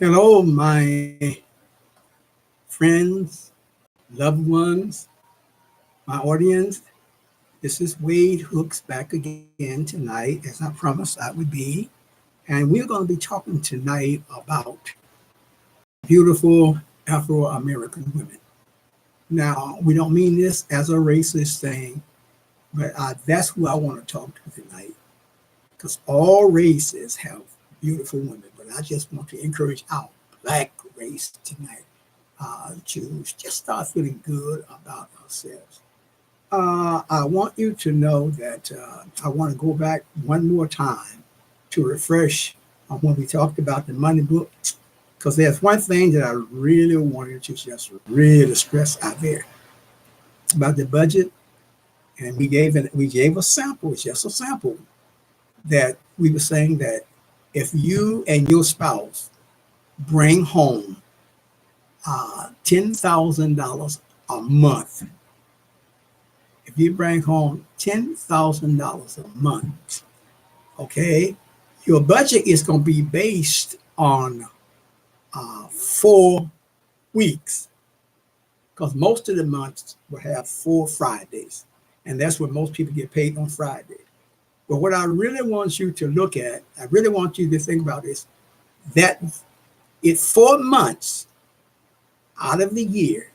Hello, my friends, loved ones, my audience. This is Wade Hooks back again tonight, as I promised I would be. And we're going to be talking tonight about beautiful Afro American women. Now, we don't mean this as a racist thing, but that's who I want to talk to tonight because all races have beautiful women. But I just want to encourage our black race tonight to just start feeling good about ourselves. I want you to know that I want to go back one more time to refresh on when we talked about the money book, because there's one thing that I really wanted to just really stress out there about the budget, and we gave a sample, just a sample, that we were saying that if you and your spouse bring home $10,000 a month. If you bring home $10,000 a month, okay, your budget is going to be based on 4 weeks because most of the months will have 4 Fridays, and that's when most people get paid on Friday. But what I really want you to look at, I really want you to think about is that it's 4 months out of the year,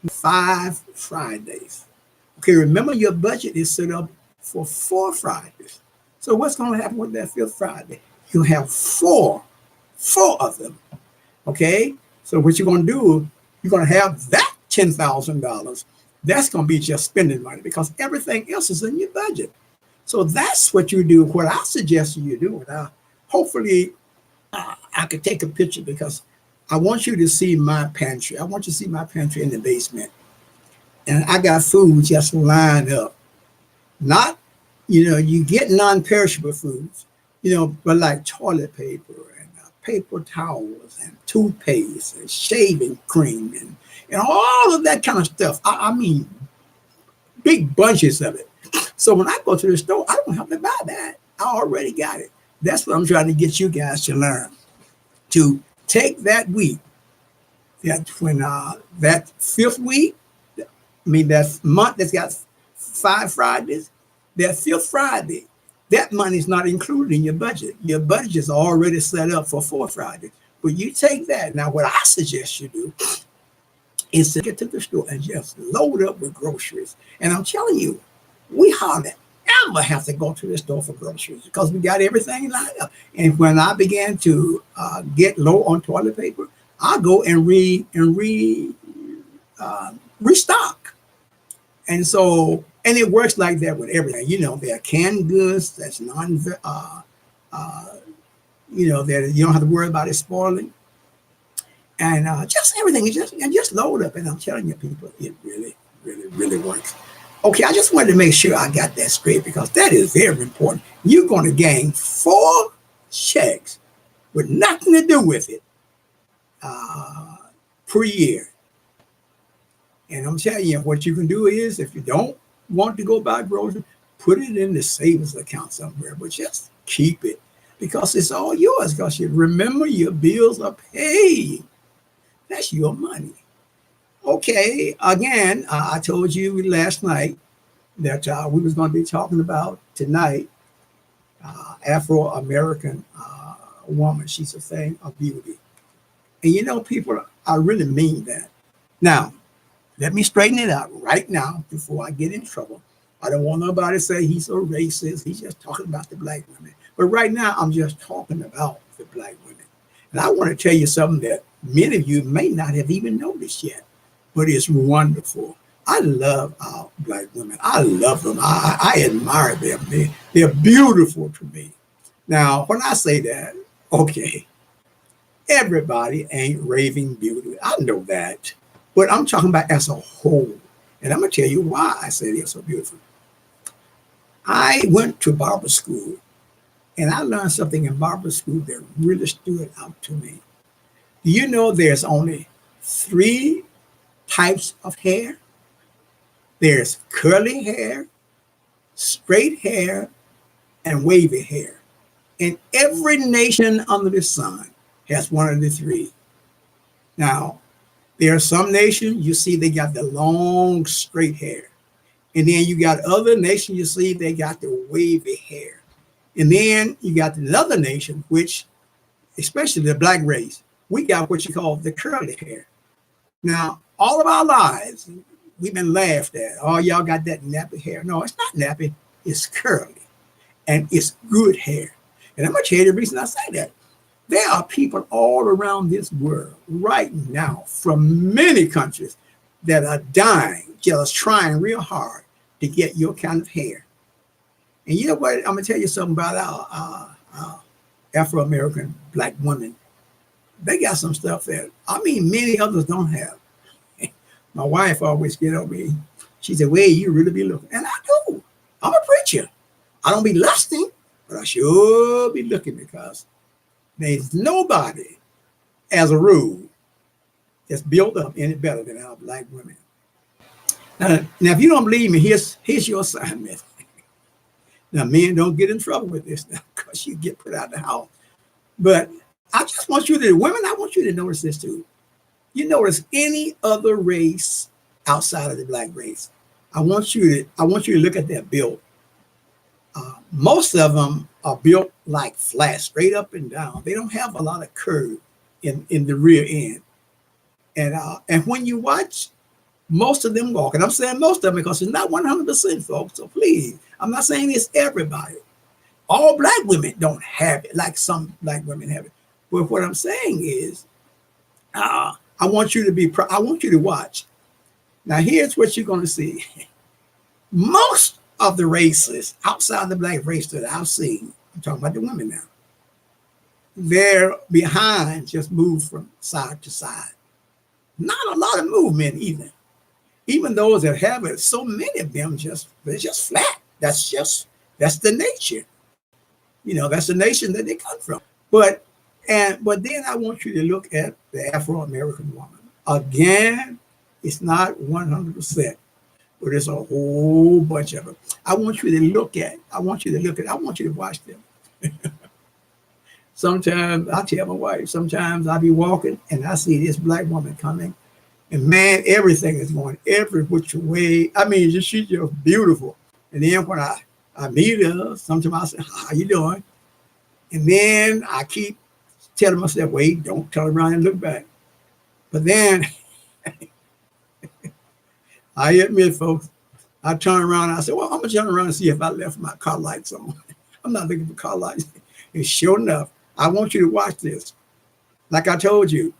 5 Fridays. Okay, remember your budget is set up for 4 Fridays. So what's going to happen with that fifth Friday? You'll have four of them. Okay, so what you're going to do, you're going to have that $10,000. That's going to be just spending money because everything else is in your budget. So that's what you do. What I suggest you do, and hopefully I could take a picture because I want you to see my pantry. I want you to see my pantry in the basement. And I got food just lined up. Not, you get non-perishable foods, but like toilet paper and paper towels and toothpaste and shaving cream and all of that kind of stuff. I mean, big bunches of it. So when I go to the store, I don't have to buy that. I already got it. That's what I'm trying to get you guys to learn. To take that week, that fifth week, that month that's got 5 Fridays, that fifth Friday, that money's not included in your budget. Your budget is already set up for 4 Fridays. But you take that. Now, what I suggest you do is to get to the store and just load up with groceries. And I'm telling you, we hardly ever have to go to the store for groceries because we got everything lined up. And when I began to get low on toilet paper, I go and restock. And so, and it works like that with everything. There are canned goods that's that you don't have to worry about it spoiling. And just everything, just load up. And I'm telling you, people, it really, really, really works. Okay, I just wanted to make sure I got that straight because that is very important. You're going to gain 4 checks with nothing to do with it per year. And I'm telling you, what you can do is, if you don't want to go buy groceries, put it in the savings account somewhere, but just keep it because it's all yours. Because you remember, your bills are paid. That's your money. Okay, again, I told you last night that we was going to be talking about tonight Afro-American woman. She's a thing of beauty. And people, I really mean that. Now, let me straighten it out right now before I get in trouble. I don't want nobody to say he's a racist. He's just talking about the black women. But right now, I'm just talking about the black women. And I want to tell you something that many of you may not have even noticed yet, but it's wonderful. I love our black women. I love them. I admire them. They're beautiful to me. Now, when I say that, okay, everybody ain't raving beauty. I know that. But I'm talking about as a whole. And I'm going to tell you why I say they're so beautiful. I went to barber school and I learned something in barber school that really stood out to me. Do you know there's only 3 types of hair? There's curly hair, straight hair, and wavy hair. In every nation under the sun, has one of the three. Now, there are some nations you see they got the long, straight hair. And then you got other nations you see they got the wavy hair. And then you got another nation, which, especially the black race, we got what you call the curly hair. Now, all of our lives, we've been laughed at. Oh, y'all got that nappy hair. No, it's not nappy. It's curly. And it's good hair. And I'm going to tell you the reason I say that. There are people all around this world right now from many countries that are dying, just trying real hard to get your kind of hair. And you know what? I'm going to tell you something about our Afro-American black women. They got some stuff that, I mean, many others don't have. My wife always get on me. She said, "Well, you really be looking." And I do. I'm a preacher. I don't be lusting, but I sure be looking because there's nobody, as a rule, that's built up any better than our black women. Now, if you don't believe me, here's your assignment. Now, men, don't get in trouble with this now because you get put out of the house. But I just want you to, women, I want you to notice this too. You notice any other race outside of the black race. I want you to look at their build. Most of them are built like flat, straight up and down. They don't have a lot of curve in the rear end. And when you watch most of them walk, and I'm saying most of them because it's not 100%, folks. So please, I'm not saying it's everybody. All black women don't have it like some black women have it. But what I'm saying is, I want you to watch. Now, here's what you're going to see. Most of the races outside the black race that I've seen, I'm talking about the women now, their behind just move from side to side. Not a lot of movement either. Even those that have it, so many of them they're just flat. That's the nature. You know, that's the nation that they come from. But then I want you to look at the Afro-American woman. Again, it's not 100%, but there's a whole bunch of them. I want you to watch them. Sometimes I tell my wife, sometimes I'll be walking and I see this black woman coming, and man, everything is going every which way. I mean, she's just beautiful. And then when I meet her, sometimes I say, "How you doing?" And then I keep telling myself, "Wait, don't turn around and look back." But then I admit, folks, I turn around and I say, "Well, I'm gonna turn around and see if I left my car lights on." I'm not looking for car lights. And sure enough, I want you to watch this. Like I told you,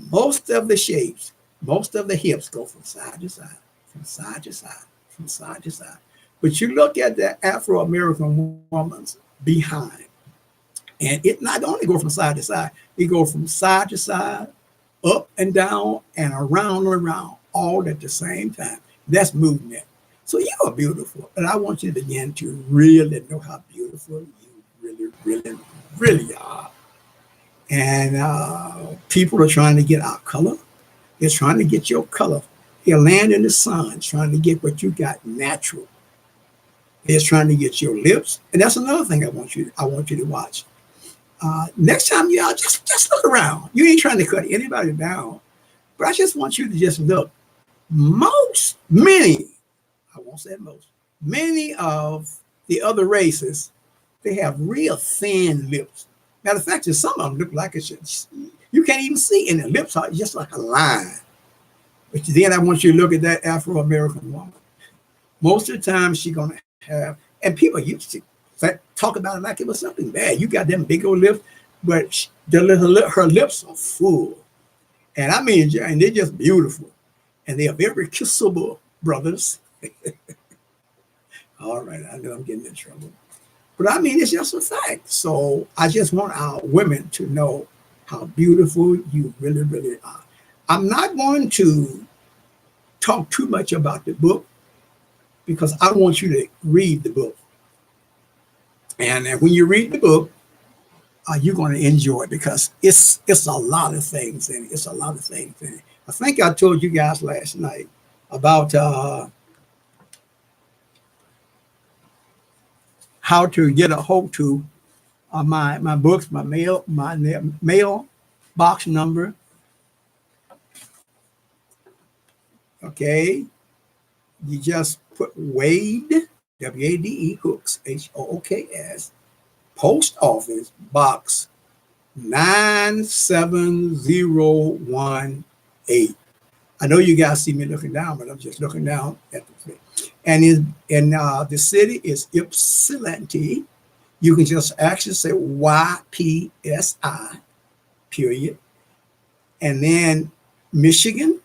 most of the shapes, most of the hips go from side to side, from side to side, from side to side. But you look at the Afro-American woman's behind, and it not only go from side to side, it go from side to side, up and down, and around, all at the same time. That's movement. So you are beautiful. And I want you to begin to really know how beautiful you really are. And people are trying to get our color. They're trying to get your color. They're laying in the sun, trying to get what you got natural. They're trying to get your lips. And that's another thing I want you to watch. Next time you out, just look around. You ain't trying to cut anybody down. But I just want you to just look. Many of the other races, they have real thin lips. Matter of fact, some of them look like you can't even see, and the lips are just like a line. But then I want you to look at that Afro-American woman. Most of the time she's going to have, and people used to talk about it like it was something bad. You got them big old lips, but her lips are full. And I mean, and they're just beautiful. And they are very kissable, brothers. All right, I know I'm getting in trouble. But I mean, it's just a fact. So I just want our women to know how beautiful you really are. I'm not going to talk too much about the book because I want you to read the book. And when you read the book, you're going to enjoy it because it's a lot of things in it. I think I told you guys last night about how to get a hold to my books, my mail box number. Okay, you just put Wade, WADE Hooks, HOOKS, Post Office Box 97018. I know you guys see me looking down, but I'm just looking down at the thing. And the city is Ypsilanti. You can just actually say YPSI, period. And then Michigan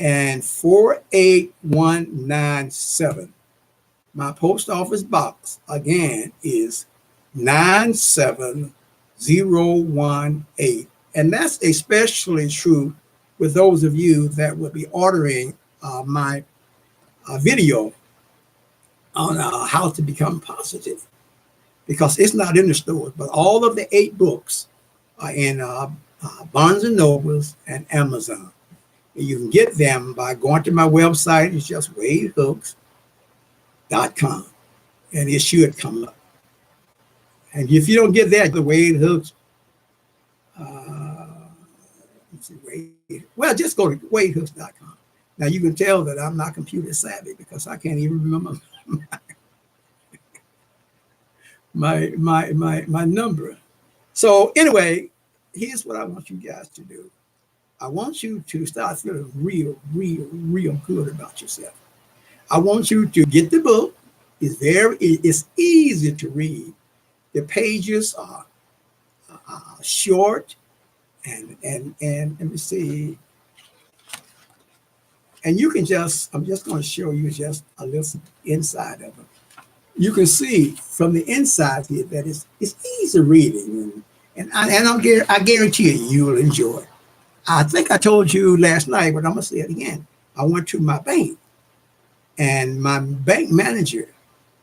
and 48197. My post office box, again, is 97018. And that's especially true with those of you that will be ordering my video on how to become positive, because it's not in the stores, but all of the 8 books are in Barnes and Nobles and Amazon. And you can get them by going to my website. It's just WadeHooks.com, and it should come up. And if you don't get that, the Wade Hooks, well, just go to WadeHooks.com. Now you can tell that I'm not computer savvy because I can't even remember my number. So anyway, here's what I want you guys to do. I want you to start feeling real good about yourself. I want you to get the book. It's easy to read. The pages are short, and let me see. And you can I'm just going to show you just a little inside of it. You can see from the inside here that it's easy reading, and I guarantee you will enjoy it. I think I told you last night, but I'm going to say it again. I went to my bank, and my bank manager,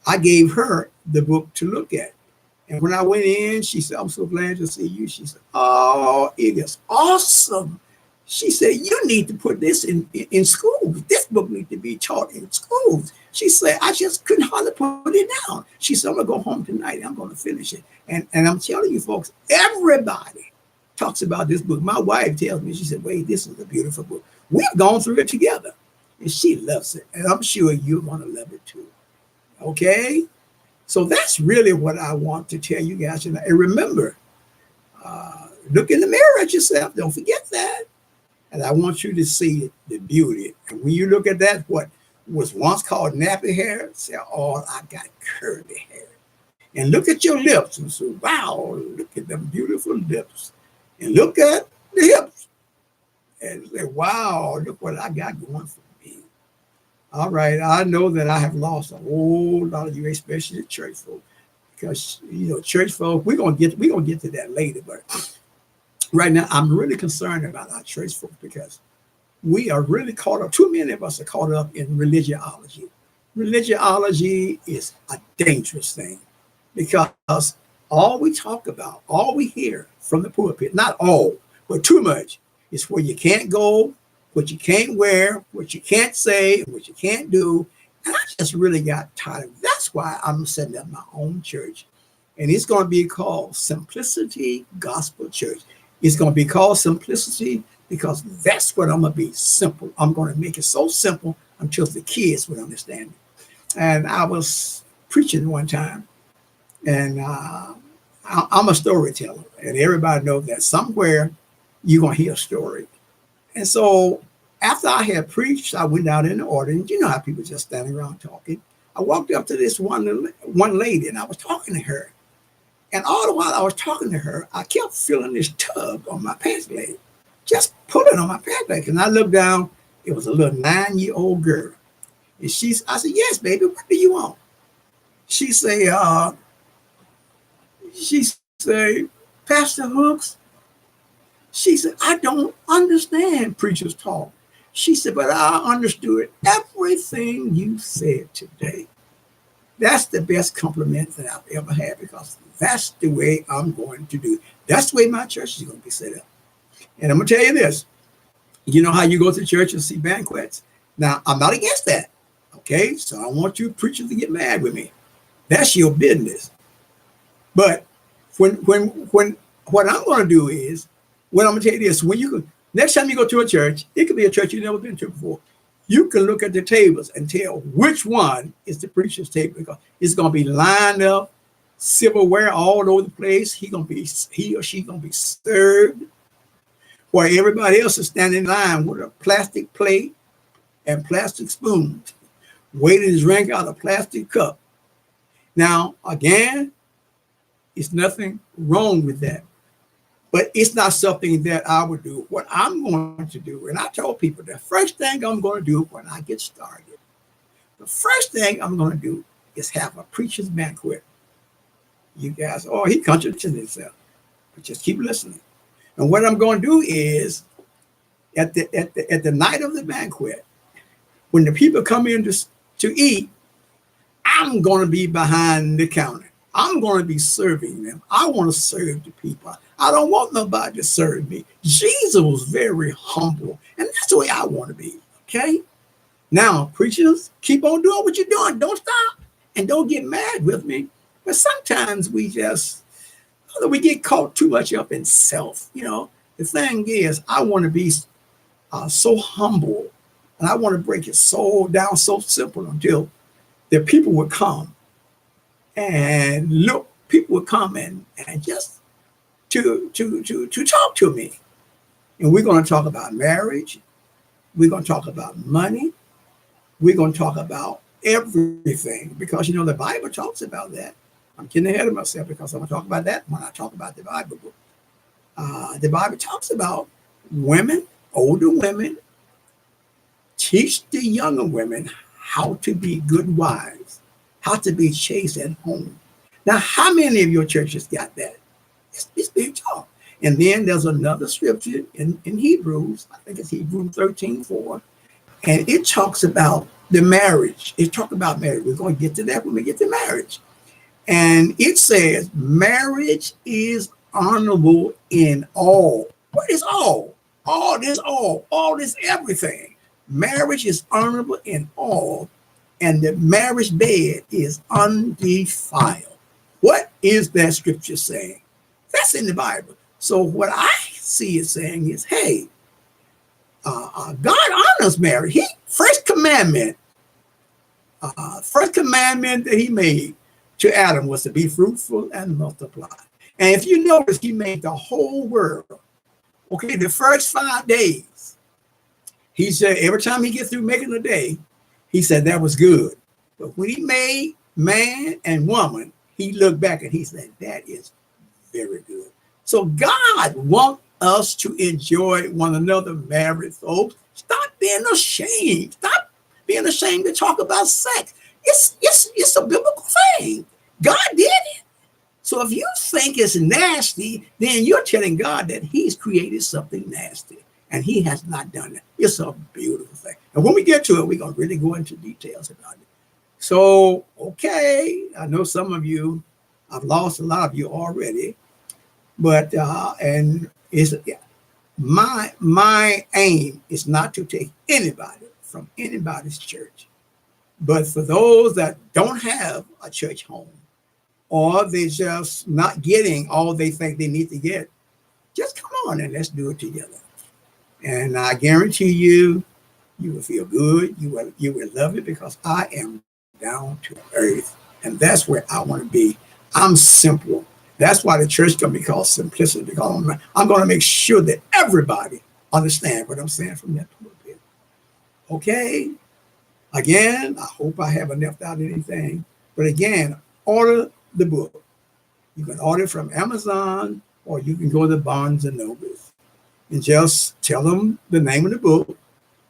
I gave her the book to look at. And when I went in, she said, "I'm so glad to see you." She said, "Oh, it is awesome." She said, "You need to put this in schools. This book needs to be taught in schools." She said, "I just couldn't hardly put it down." She said, "I'm going to go home tonight and I'm going to finish it." And I'm telling you, folks, everybody talks about this book. My wife tells me, she said, "Wade, this is a beautiful book. We've gone through it together." And she loves it. And I'm sure you're going to love it too. Okay? So that's really what I want to tell you guys tonight. And remember, look in the mirror at yourself. Don't forget that. And I want you to see the beauty. And when you look at that, what was once called nappy hair, say, "Oh, I got curly hair." And look at your lips and say, "Wow, look at them beautiful lips." And look at the hips and say, "Wow, look what I got going for me." All right, I know that I have lost a whole lot of you, especially the church folk, because church folk, we're gonna get to that later. But right now, I'm really concerned about our church folk because we are really caught up. Too many of us are caught up in religiology. Religiology is a dangerous thing because all we talk about, all we hear from the pulpit, not all, but too much, is where you can't go, what you can't wear, what you can't say, what you can't do. And I just really got tired of it. That's why I'm setting up my own church. And it's going to be called Simplicity Gospel Church. It's going to be called Simplicity because that's what I'm going to be, simple. I'm going to make it so simple until the kids will understand it. And I was preaching one time, and I'm a storyteller, and everybody knows that somewhere you're going to hear a story. And so after I had preached, I went out in the audience. You know how people just standing around talking. I walked up to this one lady, and I was talking to her. And all the while I was talking to her, I kept feeling this tug on my pants leg, just pulling on my pants leg. And I looked down, it was a little 9-year-old girl. And I said, "Yes, baby, what do you want?" She say, "Pastor Hooks," she said, "I don't understand preacher's talk." She said, "But I understood everything you said today." That's the best compliment that I've ever had because that's the way I'm going to do it. That's the way my church is going to be set up. And I'm going to tell you this. You know how you go to church and see banquets? Now, I'm not against that. Okay? So I want you preachers to get mad with me. That's your business. But When what I'm going to do is, what I'm going to tell you this: when you next time you go to a church, it could be a church you've never been to before. You can look at the tables and tell which one is the preacher's table, because it's going to be lined up, silverware all over the place. He or she gonna be served, while everybody else is standing in line with a plastic plate and plastic spoons, waiting to drink out a plastic cup. Now, again, it's nothing wrong with that, but it's not something that I would do. What I'm going to do, and I told people the first thing I'm going to do when I get started, the first thing I'm going to do is have a preacher's banquet. You guys, oh, he contradicted himself, but just keep listening. And what I'm going to do is, at the night of the banquet, when the people come in to eat, I'm going to be behind the counter. I'm going to be serving them. I want to serve the people. I don't want nobody to serve me. Jesus was very humble, and that's the way I want to be, okay? Now, preachers, keep on doing what you're doing. Don't stop, and don't get mad with me. But sometimes we get caught too much up in self. The thing is, I want to be so humble, and I want to break it so down so simple until the people would come and look. People would come and just to talk to me, and we're going to talk about marriage. We're going to talk about money. We're going to talk about everything, because the Bible talks about that. I'm getting ahead of myself because I'm going to talk about that when I talk about the Bible book. The Bible talks about women, older women, teach the younger women how to be good wives, how to be chaste at home. Now, how many of your churches got that? It's being taught. And then there's another scripture in Hebrews, I think it's Hebrews 13:4, and it talks about the marriage. It talks about marriage. We're going to get to that when we get to marriage. And it says, marriage is honorable in all. What is all? All is everything. Marriage is honorable in all, and the marriage bed is undefiled. What is that scripture saying? That's in the Bible. So what I see it saying is, hey, God honors marriage. First commandment that he made to Adam was to be fruitful and multiply. And if you notice, he made the whole world. Okay, the first 5 days, he said, every time he gets through making a day, he said that was good. But when he made man and woman, he looked back and he said, that is very good. So God wants us to enjoy one another, married folks. Stop being ashamed. Stop being ashamed to talk about sex. It's a biblical thing. God did it. So if you think it's nasty, then you're telling God that he's created something nasty, and he has not done it. It's a beautiful thing. And when we get to it, we're going to really go into details about it. So, okay, I know some of you, I've lost a lot of you already, but my aim is not to take anybody from anybody's church, but for those that don't have a church home, or they're just not getting all they think they need to get, just come on and let's do it together. And I guarantee you, you will feel good. You will love it, because I am down to earth, and that's where I want to be. I'm simple. That's why the church can be called simplicity, because I'm going to make sure that everybody understands what I'm saying from that pulpit. Okay? Again, I hope I haven't left out anything. But again, order the book. You can order from Amazon, or you can go to Barnes and Nobles and just tell them the name of the book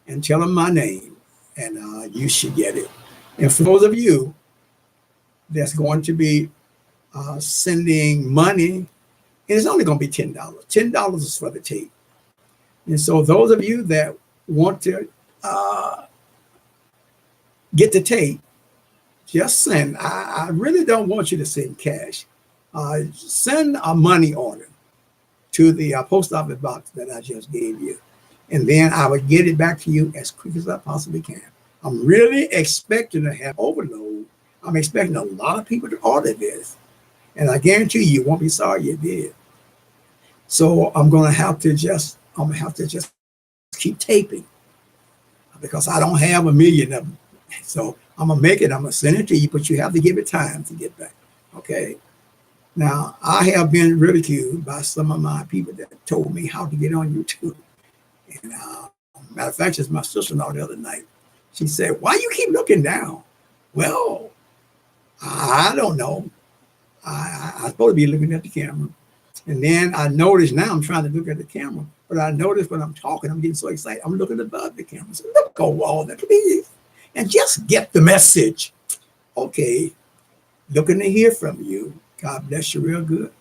and tell them my name, and you should get it. And for those of you that's going to be sending money, and it's only going to be $10. $10 is for the tape. And so those of you that want to get the tape, just send. I really don't want you to send cash. Send a money order to the post office box that I just gave you. And then I will get it back to you as quick as I possibly can. I'm really expecting to have overload. I'm expecting a lot of people to order this. And I guarantee you won't be sorry you did. So I'm gonna have to just keep taping because I don't have a million of them. So I'm gonna make it, I'm gonna send it to you, but you have to give it time to get back. Okay. Now I have been ridiculed by some of my people that told me how to get on YouTube. And matter of fact, it's my sister-in-law the other night. She said, "Why you keep looking down?" Well, I don't know. I'm supposed to be looking at the camera. And then I notice now I'm trying to look at the camera, but I notice when I'm talking, I'm getting so excited. I'm looking above the camera. So look over all that, please. And just get the message. Okay, looking to hear from you. God bless you real good.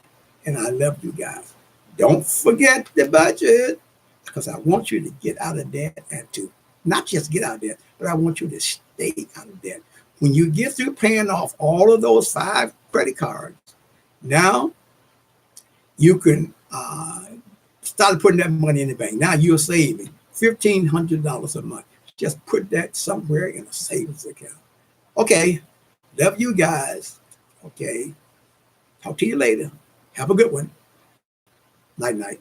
And I love you guys. Don't forget the budget because I want you to get out of debt and to not just get out of debt, but I want you to stay out of debt. When you get through paying off all of those 5 credit cards, now you can start putting that money in the bank. Now you're saving $1,500 a month. Just put that somewhere in a savings account. Okay, love you guys. Okay, talk to you later. Have a good one. Night, night.